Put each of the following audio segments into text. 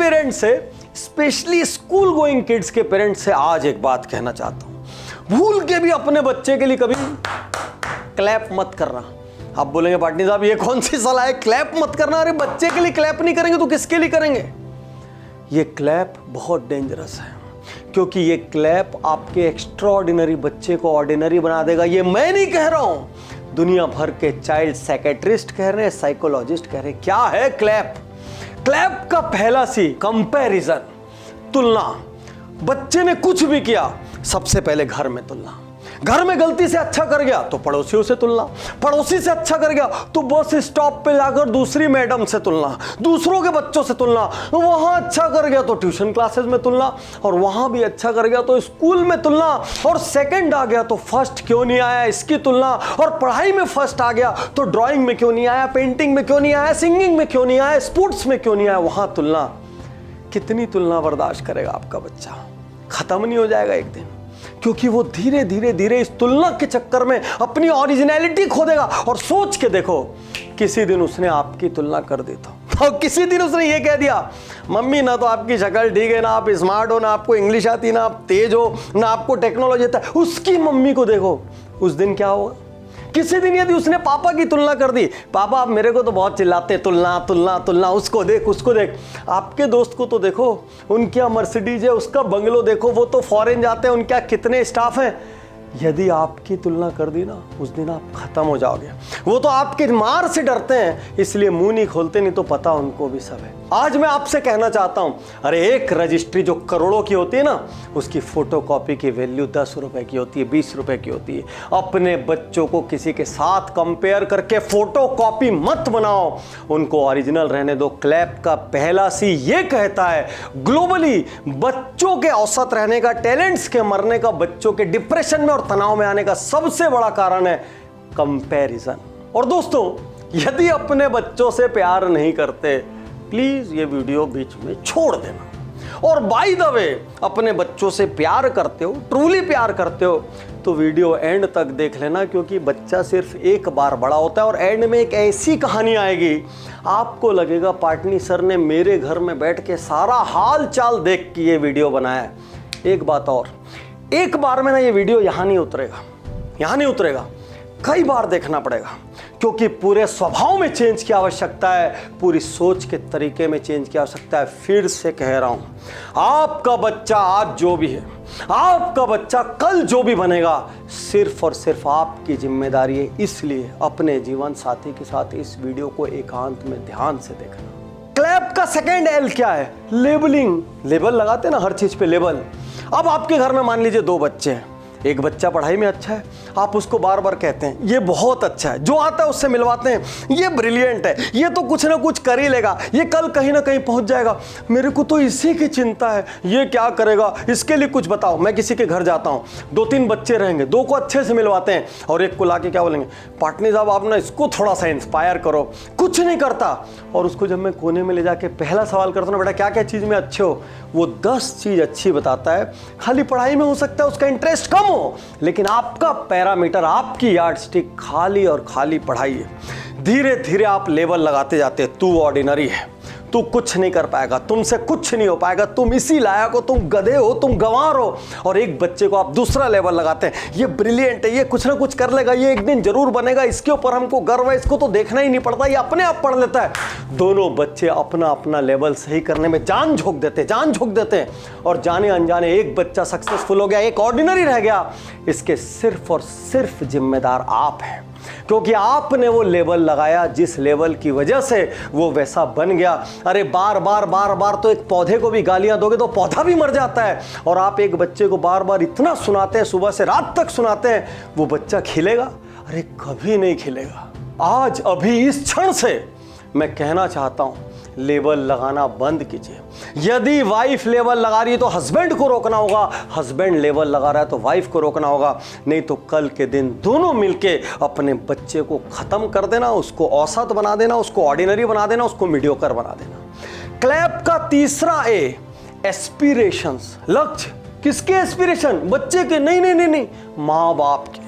Parents से, specially school going kids के parents से आज एक बात कहना चाहता हूं, भूल के भी अपने बच्चे के लिए कभी क्लैप मत करना। आप बोलेंगे पाटनी साहब ये कौन सी सलाह है, क्लैप मत करना? अरे बच्चे के लिए क्लैप नहीं करेंगे तो किसके लिए करेंगे? ये क्लैप बहुत डेंजरस है, क्योंकि ये क्लैप आपके एक्स्ट्राऑर्डिनरी बच्चे को ऑर्डिनरी बना देगा। ये मैं नहीं कह रहा हूं, दुनिया भर के चाइल्ड साइकेट्रिस्ट कह रहे हैं, साइकोलॉजिस्ट कह रहे हैं। क्या है क्लैप? क्लैप का पहला सी कंपैरिजन, तुलना। बच्चे ने कुछ भी किया, सबसे पहले घर में तुलना। घर में गलती से अच्छा कर गया तो पड़ोसियों से तुलना, पड़ोसी से अच्छा कर गया तो बस स्टॉप पे जाकर दूसरी मैडम से तुलना, दूसरों के बच्चों से तुलना, वहां अच्छा कर गया तो ट्यूशन क्लासेस में तुलना, और वहां भी अच्छा कर गया तो स्कूल में तुलना, और सेकंड आ गया तो फर्स्ट क्यों नहीं आया इसकी तुलना, और पढ़ाई में फर्स्ट आ गया तो ड्राइंग में क्यों नहीं आया, पेंटिंग में क्यों नहीं आया, सिंगिंग में क्यों नहीं आया, स्पोर्ट्स में क्यों नहीं आया, वहां तुलना। कितनी तुलना बर्दाश्त करेगा आपका बच्चा? खत्म नहीं हो जाएगा एक दिन, क्योंकि वो धीरे धीरे धीरे इस तुलना के चक्कर में अपनी ओरिजिनलिटी खो देगा। और सोच के देखो, किसी दिन उसने आपकी तुलना कर दी तो किसी दिन उसने ये कह दिया, मम्मी ना तो आपकी शक्ल ठीक है, ना आप स्मार्ट हो, ना आपको इंग्लिश आती, ना आप तेज हो, ना आपको टेक्नोलॉजी आता है, उसकी मम्मी को देखो, उस दिन क्या होगा? किसी दिन यदि उसने पापा की तुलना कर दी, पापा आप मेरे को तो बहुत चिल्लाते, तुलना तुलना तुलना, उसको देख उसको देख। आपके दोस्त को तो देखो, उनके यहाँ मर्सिडीज है, उसका बंगलो देखो, वो तो फॉरेन जाते हैं, उनके यहाँ कितने स्टाफ हैं। यदि आपकी तुलना कर दी ना, उस दिन आप खत्म हो जाओगे। वो तो आपके मार से डरते हैं, इसलिए मुंह नहीं खोलते, नहीं तो पता उनको भी सब है। आज मैं आपसे कहना चाहता हूं, अरे एक रजिस्ट्री जो करोड़ों की होती है ना, उसकी फोटोकॉपी की वैल्यू 10 रुपए की होती है, 20 रुपए की होती है। अपने बच्चों को किसी के साथ कंपेयर करके फोटोकॉपी मत बनाओ, उनको ओरिजिनल रहने दो। क्लैप का पहला सी ये कहता है, ग्लोबली बच्चों के औसत रहने का, टैलेंट्स के मरने का, बच्चों के डिप्रेशन में और तनाव में आने का सबसे बड़ा कारण है कंपैरिजन। और दोस्तों, यदि अपने बच्चों से प्यार नहीं करते, प्लीज ये वीडियो बीच में छोड़ देना। और बाय द वे, अपने बच्चों से प्यार करते हो, ट्रूली प्यार करते हो, तो वीडियो एंड तक देख लेना, क्योंकि बच्चा सिर्फ एक बार बड़ा होता है और एंड में एक ऐसी कहानी आएगी, आपको लगेगा पाटनी सर ने मेरे घर में बैठ के सारा हाल चाल देख के ये वीडियो बनाया है। एक बात और, एक बार में ना ये वीडियो यहाँ नहीं उतरेगा, यहाँ नहीं उतरेगा, कई बार देखना पड़ेगा, क्योंकि पूरे स्वभाव में चेंज की आवश्यकता है, पूरी सोच के तरीके में चेंज की आवश्यकता है। फिर से कह रहा हूं, आपका बच्चा आज जो भी है, आपका बच्चा कल जो भी बनेगा, सिर्फ और सिर्फ आपकी जिम्मेदारी है। इसलिए अपने जीवन साथी के साथ इस वीडियो को एकांत में ध्यान से देखना। क्लैप का सेकेंड एल क्या है? लेबलिंग। लेबल लगाते हैं ना हर चीज पे, लेबल। अब आपके घर में मान लीजिए 2 बच्चे हैं, एक बच्चा पढ़ाई में अच्छा है, आप उसको बार बार कहते हैं ये बहुत अच्छा है, जो आता है उससे मिलवाते हैं, ये ब्रिलियंट है, ये तो कुछ ना कुछ कर ही लेगा, ये कल कहीं ना कहीं पहुंच जाएगा, मेरे को तो इसी की चिंता है, ये क्या करेगा, इसके लिए कुछ बताओ। मैं किसी के घर जाता हूँ, 2-3 बच्चे रहेंगे, 2 को अच्छे से मिलवाते हैं और एक को लाके क्या बोलेंगे, पाटनी साहब आप ना इसको थोड़ा सा इंस्पायर करो, कुछ नहीं करता। और उसको जब मैं कोने में ले जाके पहला सवाल करता हूँ, बेटा क्या क्या चीज़ में अच्छे हो, वो 10 चीज़ अच्छी बताता है। खाली पढ़ाई में हो सकता है उसका इंटरेस्ट कम हो, लेकिन आपका पैरामीटर, आपकी यार्डस्टिक खाली और खाली पढ़ाई है। धीरे धीरे आप लेवल लगाते जाते, तू ऑर्डिनरी है, तू कुछ नहीं कर पाएगा, तुमसे कुछ नहीं हो पाएगा, तुम इसी लायक हो, तुम गधे हो, तुम गंवार हो। और एक बच्चे को आप दूसरा लेवल लगाते हैं, ये ब्रिलियंट है, ये कुछ ना कुछ कर लेगा, ये एक दिन जरूर बनेगा, इसके ऊपर हमको गर्व है, इसको तो देखना ही नहीं पड़ता, ये अपने आप पढ़ लेता है। दोनों बच्चे अपना अपना लेवल सही करने में जान झोंक देते हैं, और जाने अनजाने एक बच्चा सक्सेसफुल हो गया, एक ऑर्डिनरी रह गया। इसके सिर्फ और सिर्फ जिम्मेदार आप हैं, क्योंकि आपने वो लेवल लगाया जिस लेवल की वजह से वो वैसा बन गया। अरे बार बार तो एक पौधे को भी गालियां दोगे तो पौधा भी मर जाता है, और आप एक बच्चे को बार बार इतना सुनाते हैं, सुबह से रात तक सुनाते हैं, वो बच्चा खिलेगा? अरे कभी नहीं खिलेगा। आज अभी इस क्षण से मैं कहना चाहता हूं, लेवल लगाना बंद कीजिए। यदि वाइफ लेवल लगा रही है तो हस्बैंड को रोकना होगा, हस्बैंड लेवल लगा रहा है तो वाइफ को रोकना होगा, नहीं तो कल के दिन दोनों मिलके अपने बच्चे को खत्म कर देना, उसको औसत बना देना, उसको ऑर्डिनरी बना देना, उसको मीडियोकर बना देना। क्लैप का तीसरा ए, एस्पिरेशंस, लक्ष्य। किसके एस्पिरेशन? बच्चे के? नहीं, माँ बाप के।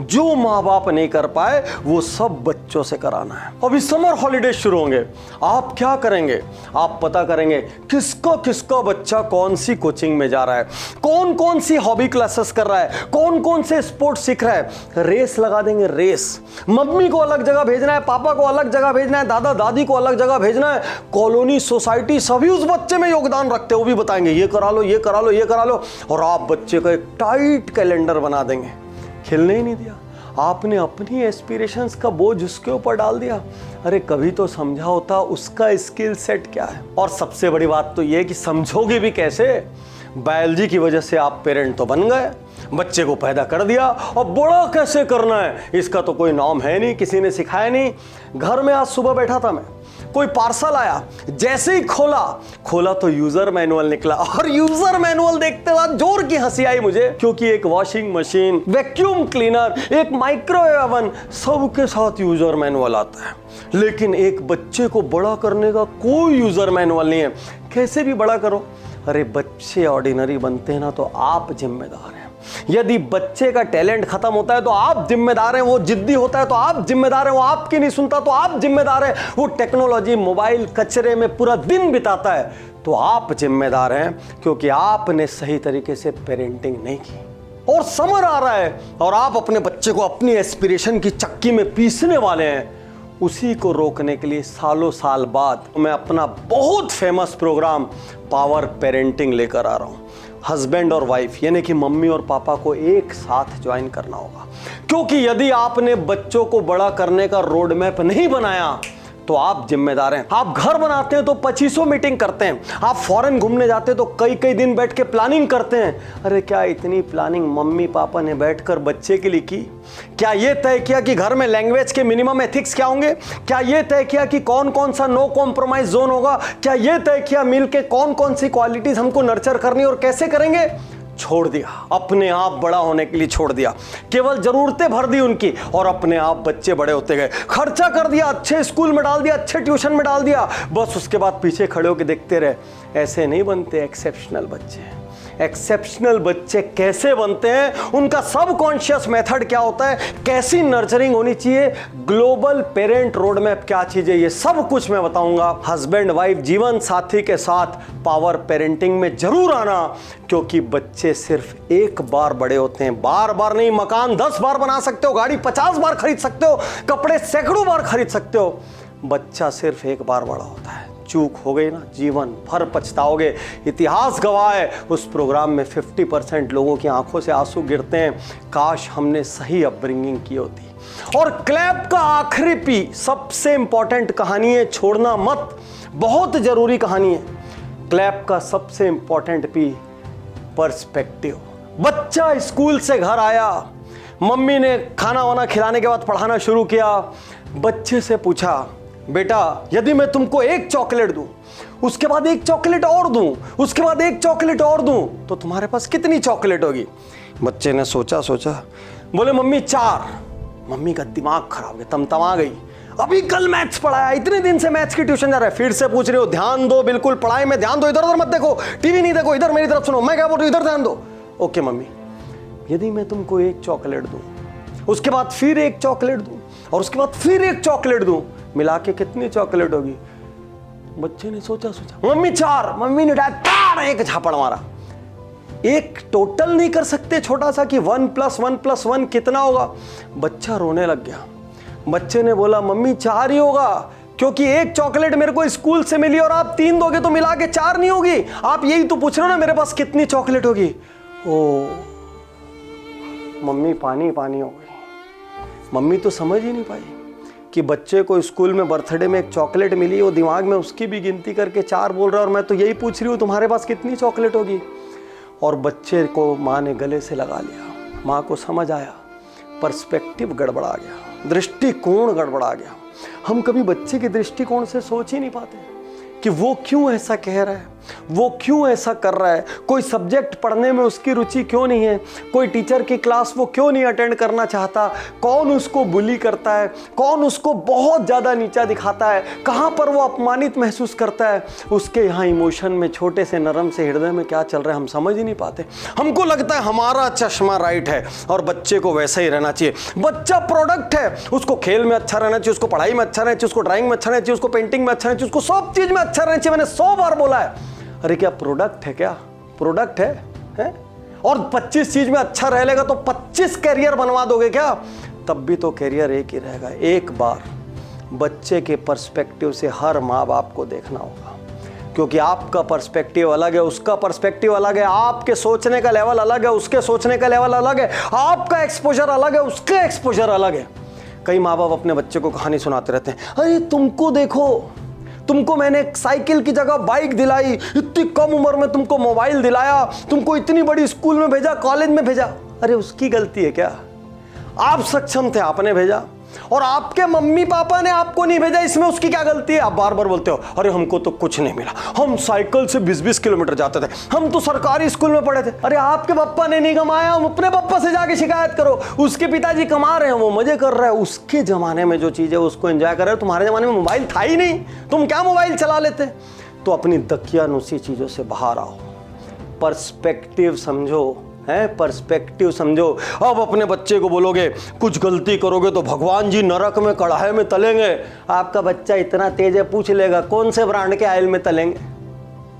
जो माँ बाप नहीं कर पाए वो सब बच्चों से कराना है। अभी समर हॉलीडे शुरू होंगे, आप क्या करेंगे? आप पता करेंगे किसका किसका बच्चा कौन सी कोचिंग में जा रहा है, कौन कौन सी हॉबी क्लासेस कर रहा है, कौन कौन से स्पोर्ट्स सीख रहा है। रेस लगा देंगे, रेस। मम्मी को अलग जगह भेजना है, पापा को अलग जगह भेजना है, दादा दादी को अलग जगह भेजना है, कॉलोनी सोसाइटी सभी उस बच्चे में योगदान रखते हैं, वो भी बताएंगे ये करा लो, ये करा लो, ये करा लो। और आप बच्चे का एक टाइट कैलेंडर बना देंगे। खेलने ही नहीं दिया, आपने अपनी एस्पिरेशंस का बोझ उसके ऊपर डाल दिया। अरे कभी तो समझा होता उसका स्किल सेट क्या है। और सबसे बड़ी बात तो ये कि समझोगे भी कैसे? बायोलॉजी की वजह से आप पेरेंट तो बन गए, बच्चे को पैदा कर दिया, और बड़ा कैसे करना है इसका तो कोई नाम है नहीं, किसी ने सिखाया नहीं। घर में आज सुबह बैठा था मैं, कोई पार्सल आया, जैसे ही खोला तो यूजर मैनुअल निकला, और यूजर मैनुअल देखते बाद जोर की हंसी आई मुझे, क्योंकि एक वॉशिंग मशीन, वैक्यूम क्लीनर, एक माइक्रोवेव ओवन, सबके साथ यूजर मैनुअल आता है। लेकिन एक बच्चे को बड़ा करने का कोई यूजर मैनुअल नहीं है। कैसे भी बड़ा करो, अरे बच्चे ऑर्डिनरी बनते हैं ना तो आप जिम्मेदार हैं। यदि बच्चे का टैलेंट खत्म होता है तो आप जिम्मेदार हैं, वो जिद्दी होता है तो आप जिम्मेदार हैं, वो आपकी नहीं सुनता तो आप जिम्मेदार हैं, वो टेक्नोलॉजी मोबाइल कचरे में पूरा दिन बिताता है तो आप जिम्मेदार हैं, क्योंकि आपने सही तरीके से पेरेंटिंग नहीं की। और समर आ रहा है और आप अपने बच्चे को अपनी एस्पिरेशन की चक्की में पीसने वाले हैं। उसी को रोकने के लिए सालों साल बाद मैं अपना बहुत फेमस प्रोग्राम पावर पेरेंटिंग लेकर आ रहा हूं। हस्बैंड और वाइफ यानी कि मम्मी और पापा को एक साथ ज्वाइन करना होगा, क्योंकि यदि आपने बच्चों को बड़ा करने का रोड मैप नहीं बनाया तो आप जिम्मेदार हैं। आप घर बनाते हैं तो 2500 मीटिंग करते हैं, आप फॉरेन घूमने जाते हैं तो कई कई दिन बैठ के प्लानिंग करते हैं। अरे क्या इतनी प्लानिंग मम्मी पापा ने बैठकर बच्चे के लिए की? क्या ये तय किया कि घर में लैंग्वेज के मिनिमम एथिक्स क्या होंगे? क्या ये तय किया कि कौन कौन सा नो कॉम्प्रोमाइज जोन होगा? क्या ये तय किया मिलके कौन कौन सी क्वालिटीज हमको नर्चर करनी और कैसे करेंगे? छोड़ दिया, अपने आप बड़ा होने के लिए छोड़ दिया, केवल जरूरतें भर दी उनकी और अपने आप बच्चे बड़े होते गए। खर्चा कर दिया, अच्छे स्कूल में डाल दिया, अच्छे ट्यूशन में डाल दिया, बस उसके बाद पीछे खड़े होकर देखते रहे। ऐसे नहीं बनते एक्सेप्शनल बच्चे। एक्सेप्शनल बच्चे कैसे बनते हैं, उनका सबकॉन्शियस मेथड क्या होता है, कैसी नर्चरिंग होनी चाहिए, ग्लोबल पेरेंट रोड मैप क्या चीज है, ये सब कुछ मैं बताऊंगा। हस्बैंड वाइफ जीवन साथी के साथ पावर पेरेंटिंग में जरूर आना, क्योंकि बच्चे सिर्फ एक बार बड़े होते हैं, बार बार नहीं। मकान 10 बार बना सकते हो, गाड़ी 50 बार खरीद सकते हो, कपड़े सैकड़ों बार खरीद सकते हो, बच्चा सिर्फ एक बार बड़ा होता है। चूक हो गई ना, जीवन भर पछताओगे। इतिहास गवाह है, उस प्रोग्राम में 50% लोगों की आंखों से आंसू गिरते हैं, काश हमने सही अपब्रिंगिंग की होती। और क्लैप का आखिरी पी सबसे इंपॉर्टेंट कहानी है, छोड़ना मत, बहुत जरूरी कहानी है। क्लैप का सबसे इंपॉर्टेंट पी पर्सपेक्टिव। बच्चा स्कूल से घर आया, मम्मी ने खाना वाना खिलाने के बाद पढ़ाना शुरू किया। बच्चे से पूछा, बेटा यदि मैं तुमको एक चॉकलेट दूं, उसके बाद एक चॉकलेट और दूं, उसके बाद एक चॉकलेट और दूं, तो तुम्हारे पास कितनी चॉकलेट होगी? बच्चे ने सोचा, बोले मम्मी 4। मम्मी का दिमाग खराब हो गया, तमतमा गई। अभी कल मैथ्स पढ़ाया, इतने दिन से मैथ्स की ट्यूशन जा रहा है, फिर से पूछ रहे हो। ध्यान दो, बिल्कुल पढ़ाई में ध्यान दो, इधर उधर मत देखो, टीवी नहीं देखो, इधर मेरी तरफ सुनो, मैं क्या बोल रही हूं, इधर ध्यान दो। ओके मम्मी, यदि मैं तुमको एक चॉकलेट दूं, उसके बाद फिर एक चॉकलेट दूं, और उसके बाद फिर एक चॉकलेट दूं, मिला के कितनी चॉकलेट होगी? बच्चे ने सोचा, मम्मी 4। मम्मी ने डायरेक्ट एक झापड़ मारा। एक टोटल नहीं कर सकते छोटा सा कि 1 + 1 + 1 कितना होगा? बच्चा रोने लग गया। बच्चे ने बोला मम्मी 4 ही होगा, क्योंकि एक चॉकलेट मेरे को स्कूल से मिली और आप 3 दोगे तो मिला के 4 नहीं होगी। आप यही तो पूछ रहे हो ना मेरे पास कितनी चॉकलेट होगी। ओ मम्मी पानी पानी हो गई। मम्मी तो समझ ही नहीं पाई कि बच्चे को स्कूल में बर्थडे में एक चॉकलेट मिली, वो दिमाग में उसकी भी गिनती करके 4 बोल रहा है, और मैं तो यही पूछ रही हूँ तुम्हारे पास कितनी चॉकलेट होगी। और बच्चे को माँ ने गले से लगा लिया। माँ को समझ आया, पर्सपेक्टिव गड़बड़ा गया, दृष्टिकोण गड़बड़ा गया। हम कभी बच्चे के दृष्टिकोण से सोच ही नहीं पाते कि वो क्यों ऐसा कह रहा है, वो क्यों ऐसा कर रहा है, कोई सब्जेक्ट पढ़ने में उसकी रुचि क्यों नहीं है, कोई टीचर की क्लास वो क्यों नहीं अटेंड करना चाहता, कौन उसको बुली करता है, कौन उसको बहुत ज़्यादा नीचा दिखाता है, कहाँ पर वो अपमानित महसूस करता है, उसके यहाँ इमोशन में, छोटे से नरम से हृदय में क्या चल रहा है हम समझ ही नहीं पाते। हमको लगता है हमारा चश्मा राइट है और बच्चे को वैसा ही रहना चाहिए। बच्चा प्रोडक्ट है, उसको खेल में अच्छा रहना चाहिए, उसको पढ़ाई में अच्छा रहना चाहिए, उसको ड्राइंग में अच्छा रहना चाहिए, उसको पेंटिंग में अच्छा रहना चाहिए, उसको सब चीज़ में अच्छा रहना चाहिए। मैंने 100 बार बोला है। अरे क्या प्रोडक्ट है, क्या प्रोडक्ट है? और 25 चीज में अच्छा रह लेगा तो 25 कैरियर बनवा दोगे क्या? तब भी तो कैरियर एक ही रहेगा। एक बार बच्चे के पर्सपेक्टिव से हर माँ बाप को देखना होगा, क्योंकि आपका पर्सपेक्टिव अलग है, उसका पर्सपेक्टिव अलग है, आपके सोचने का लेवल अलग है, उसके सोचने का लेवल अलग है, आपका एक्सपोजर अलग है, उसका एक्सपोजर अलग है। कई माँ बाप अपने बच्चे को कहानी सुनाते रहते हैं, अरे तुमको देखो, तुमको मैंने साइकिल की जगह बाइक दिलाई, इतनी कम उम्र में तुमको मोबाइल दिलाया, तुमको इतनी बड़ी स्कूल में भेजा, कॉलेज में भेजा। अरे उसकी गलती है क्या? आप सक्षम थे, आपने भेजा, और आपके मम्मी पापा ने आपको नहीं भेजा, इसमें उसकी क्या गलती है? आप बार बार बोलते हो अरे हमको तो कुछ नहीं मिला, हम साइकिल से 20-20 किलोमीटर जाते थे, हम तो सरकारी स्कूल में पढ़े थे। अरे आपके पापा ने नहीं कमाया, हम अपने पापा से जाके शिकायत करो। उसके पिताजी कमा रहे हैं, वो मजे कर रहे हैं, उसके जमाने में जो चीज़ है उसको एंजॉय कर रहे हो। तुम्हारे जमाने में मोबाइल था ही नहीं, तुम क्या मोबाइल चला लेते? तो अपनी दकियानुसी चीज़ों से बाहर आओ, पर्सपेक्टिव समझो, है पर्सपेक्टिव समझो। अब अपने बच्चे को बोलोगे कुछ गलती करोगे तो भगवान जी नरक में कढ़ाई में तलेंगे। आपका बच्चा इतना तेज है, पूछ लेगा कौन से ब्रांड के ऑयल में तलेंगे,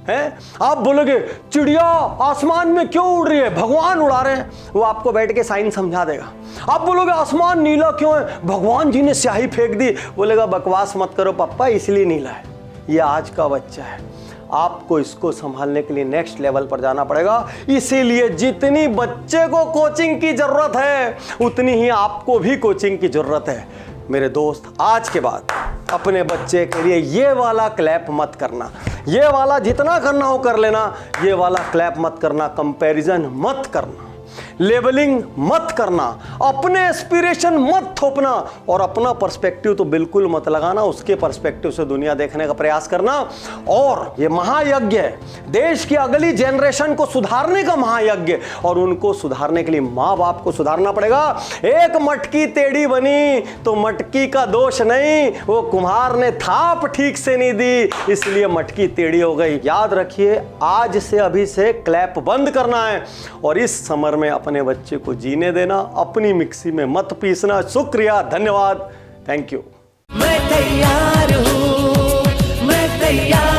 हैं? आप बोलोगे चिड़िया आसमान में क्यों उड़ रही है, भगवान उड़ा रहे हैं, वो आपको बैठ के साइंस समझा देगा। आप बोलोगे आसमान नीला क्यों है, भगवान जी ने स्याही फेंक दी, बोलेगा बकवास मत करो पापा, इसलिए नीला है। ये आज का बच्चा है, आपको इसको संभालने के लिए नेक्स्ट लेवल पर जाना पड़ेगा। इसीलिए जितनी बच्चे को कोचिंग की जरूरत है उतनी ही आपको भी कोचिंग की जरूरत है। मेरे दोस्त, आज के बाद अपने बच्चे के लिए ये वाला क्लैप मत करना, ये वाला जितना करना हो कर लेना, ये वाला क्लैप मत करना, कंपैरिजन मत करना, लेबलिंग मत करना, अपने एस्पिरेशन मत थोपना, और अपना पर्सपेक्टिव तो बिल्कुल मत लगाना, उसके पर्सपेक्टिव से दुनिया देखने का प्रयास करना। और ये महायज्ञ है, देश की अगली जनरेशन को सुधारने का महायज्ञ, और उनको सुधारने के लिए माँ बाप को सुधारना पड़ेगा। एक मटकी टेढ़ी बनी तो मटकी का दोष नहीं, वो कुम्हार ने थाप ठीक से नहीं दी इसलिए मटकी टेढ़ी हो गई। याद रखिए, आज से अभी से क्लैप बंद करना है और इस समर में अपने बच्चे को जीने देना, अपनी मिक्सी में मत पीसना। शुक्रिया, धन्यवाद, थैंक यू। मैं तैयार हूँ, मैं तैयार